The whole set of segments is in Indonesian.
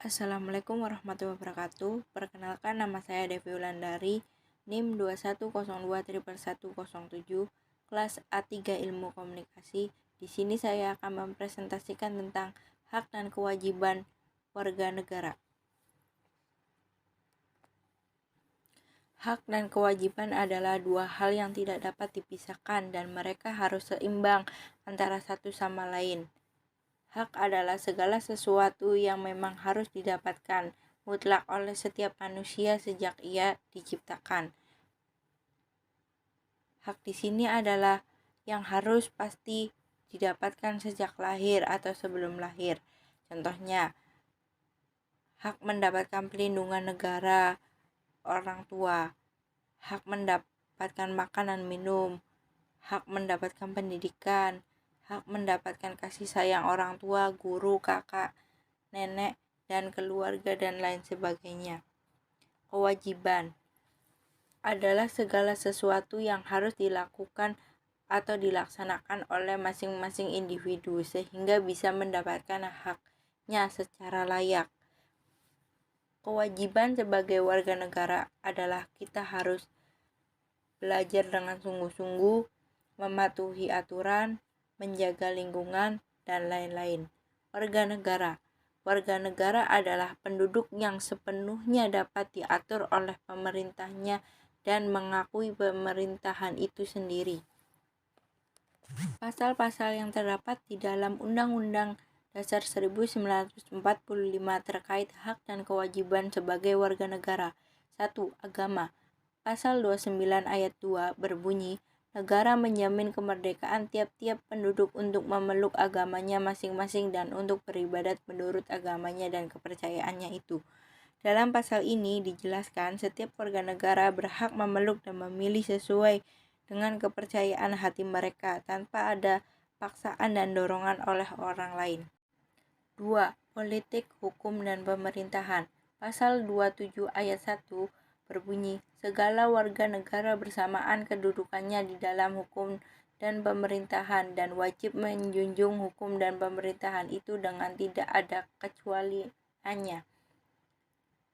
Assalamualaikum warahmatullahi wabarakatuh. Perkenalkan, nama saya Devi Wulandari, NIM 21021107, kelas A3 Ilmu Komunikasi. Di sini saya akan mempresentasikan tentang hak dan kewajiban warga negara. Hak dan kewajiban adalah dua hal yang tidak dapat dipisahkan dan mereka harus seimbang antara satu sama lain. Hak adalah segala sesuatu yang memang harus didapatkan mutlak oleh setiap manusia sejak ia diciptakan. Hak di sini adalah yang harus pasti didapatkan sejak lahir atau sebelum lahir. Contohnya, hak mendapatkan perlindungan negara, orang tua, hak mendapatkan makanan minum, hak mendapatkan pendidikan, hak mendapatkan kasih sayang orang tua, guru, kakak, nenek, dan keluarga, dan lain sebagainya. Kewajiban adalah segala sesuatu yang harus dilakukan atau dilaksanakan oleh masing-masing individu sehingga bisa mendapatkan haknya secara layak. Kewajiban sebagai warga negara adalah kita harus belajar dengan sungguh-sungguh, mematuhi aturan, menjaga lingkungan, dan lain-lain. Warga negara adalah penduduk yang sepenuhnya dapat diatur oleh pemerintahnya dan mengakui pemerintahan itu sendiri. Pasal-pasal yang terdapat di dalam Undang-Undang Dasar 1945 terkait hak dan kewajiban sebagai warga negara. 1. Agama. Pasal 29 ayat 2 berbunyi, negara menjamin kemerdekaan tiap-tiap penduduk untuk memeluk agamanya masing-masing dan untuk beribadat menurut agamanya dan kepercayaannya itu. Dalam pasal ini dijelaskan setiap warga negara berhak memeluk dan memilih sesuai dengan kepercayaan hati mereka tanpa ada paksaan dan dorongan oleh orang lain. 2. Politik, hukum, dan pemerintahan. Pasal 27 ayat 1 berbunyi, segala warga negara bersamaan kedudukannya di dalam hukum dan pemerintahan dan wajib menjunjung hukum dan pemerintahan itu dengan tidak ada kecualiannya.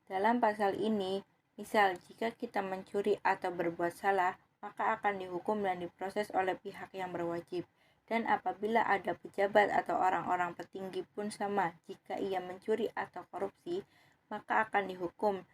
Dalam pasal ini, misal jika kita mencuri atau berbuat salah, maka akan dihukum dan diproses oleh pihak yang berwajib. Dan apabila ada pejabat atau orang-orang petinggi pun sama, jika ia mencuri atau korupsi, maka akan dihukum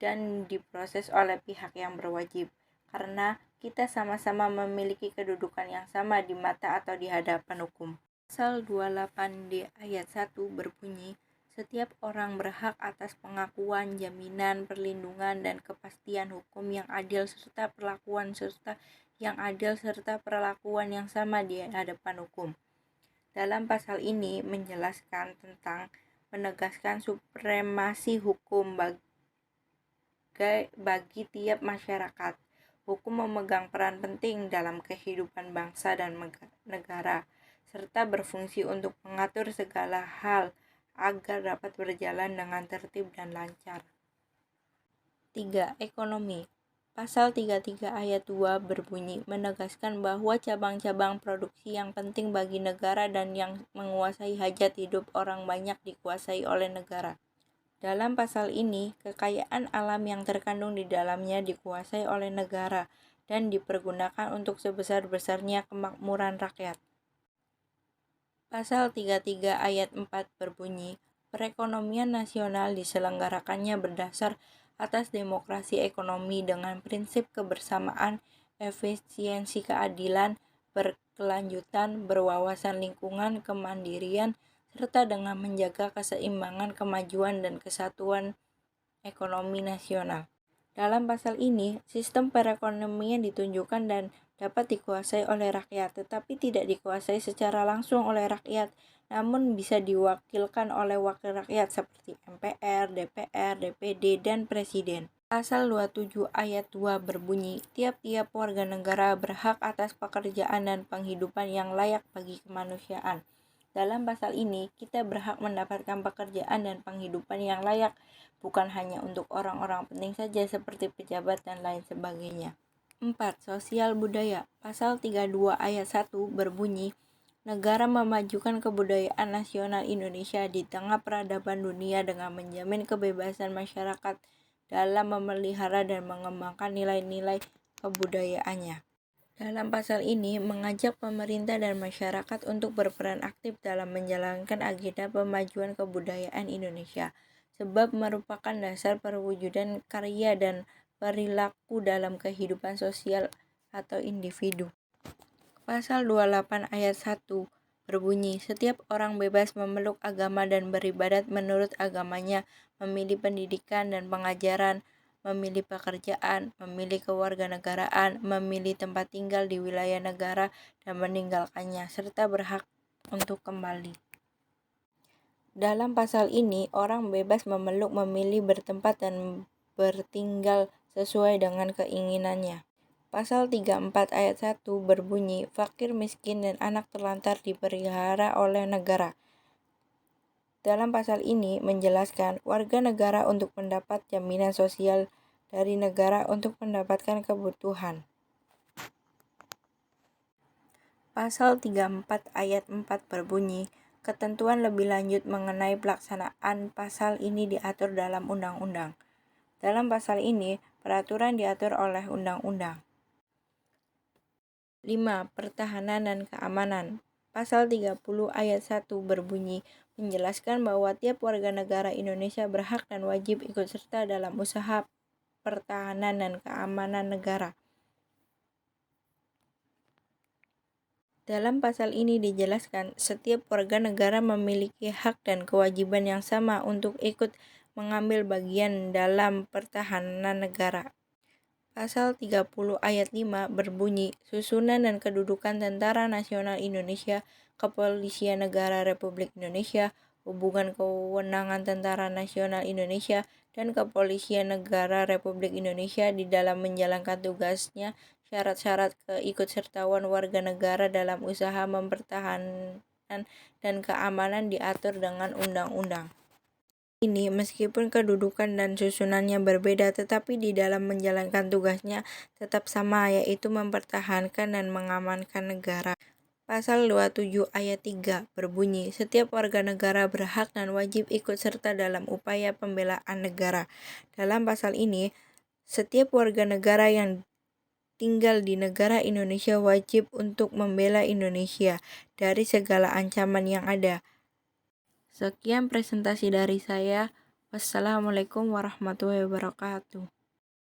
dan diproses oleh pihak yang berwajib. Karena kita sama-sama memiliki kedudukan yang sama di mata atau di hadapan hukum. Pasal 28D ayat 1 berbunyi, setiap orang berhak atas pengakuan, jaminan, perlindungan, dan kepastian hukum yang adil serta perlakuan yang sama di hadapan hukum. Dalam pasal ini menjelaskan tentang menegaskan supremasi hukum bagi tiap masyarakat. Hukum memegang peran penting dalam kehidupan bangsa dan negara, serta berfungsi untuk mengatur segala hal agar dapat berjalan dengan tertib dan lancar. 3. Ekonomi. Pasal 33 ayat 2 berbunyi, menegaskan bahwa cabang-cabang produksi yang penting bagi negara dan yang menguasai hajat hidup orang banyak dikuasai oleh negara. Dalam pasal ini, kekayaan alam yang terkandung di dalamnya dikuasai oleh negara dan dipergunakan untuk sebesar-besarnya kemakmuran rakyat. Pasal 33 ayat 4 berbunyi, perekonomian nasional diselenggarakannya berdasar atas demokrasi ekonomi dengan prinsip kebersamaan, efisiensi keadilan, berkelanjutan, berwawasan lingkungan, kemandirian, serta dengan menjaga keseimbangan, kemajuan, dan kesatuan ekonomi nasional. Dalam pasal ini, sistem perekonomian ditunjukkan dan dapat dikuasai oleh rakyat, tetapi tidak dikuasai secara langsung oleh rakyat, namun bisa diwakilkan oleh wakil rakyat seperti MPR, DPR, DPD, dan Presiden. Pasal 27 ayat 2 berbunyi, tiap-tiap warga negara berhak atas pekerjaan dan penghidupan yang layak bagi kemanusiaan. Dalam pasal ini, kita berhak mendapatkan pekerjaan dan penghidupan yang layak, bukan hanya untuk orang-orang penting saja seperti pejabat dan lain sebagainya. 4. Sosial budaya. Pasal 32 ayat 1 berbunyi, Negara memajukan kebudayaan nasional Indonesia di tengah peradaban dunia dengan menjamin kebebasan masyarakat dalam memelihara dan mengembangkan nilai-nilai kebudayaannya. Dalam pasal ini, mengajak pemerintah dan masyarakat untuk berperan aktif dalam menjalankan agenda pemajuan kebudayaan Indonesia, sebab merupakan dasar perwujudan karya dan perilaku dalam kehidupan sosial atau individu. Pasal 28 ayat 1 berbunyi, setiap orang bebas memeluk agama dan beribadat menurut agamanya, memilih pendidikan dan pengajaran, memilih pekerjaan, memilih kewarganegaraan, memilih tempat tinggal di wilayah negara dan meninggalkannya, serta berhak untuk kembali. Dalam pasal ini, orang bebas memeluk, memilih bertempat dan bertinggal sesuai dengan keinginannya. Pasal 34 ayat 1 berbunyi, fakir, miskin, dan anak terlantar dipelihara oleh negara. Dalam pasal ini menjelaskan warga negara untuk mendapat jaminan sosial dari negara untuk mendapatkan kebutuhan. Pasal 34 ayat 4 berbunyi, ketentuan lebih lanjut mengenai pelaksanaan pasal ini diatur dalam undang-undang. Dalam pasal ini, peraturan diatur oleh undang-undang. 5. Pertahanan dan keamanan. Pasal 30 ayat 1 berbunyi, menjelaskan bahwa tiap warga negara Indonesia berhak dan wajib ikut serta dalam usaha pertahanan dan keamanan negara. Dalam pasal ini dijelaskan, setiap warga negara memiliki hak dan kewajiban yang sama untuk ikut mengambil bagian dalam pertahanan negara. Pasal 30 ayat 5 berbunyi, susunan dan kedudukan Tentara Nasional Indonesia, Kepolisian Negara Republik Indonesia, hubungan kewenangan Tentara Nasional Indonesia, dan Kepolisian Negara Republik Indonesia di dalam menjalankan tugasnya, syarat-syarat keikutsertaan warga negara dalam usaha mempertahankan dan keamanan diatur dengan undang-undang. Ini meskipun kedudukan dan susunannya berbeda, tetapi di dalam menjalankan tugasnya tetap sama, yaitu mempertahankan dan mengamankan negara. Pasal 27 ayat 3 berbunyi, setiap warga negara berhak dan wajib ikut serta dalam upaya pembelaan negara. Dalam pasal ini, setiap warga negara yang tinggal di negara Indonesia wajib untuk membela Indonesia dari segala ancaman yang ada. Sekian presentasi dari saya. Wassalamualaikum warahmatullahi wabarakatuh.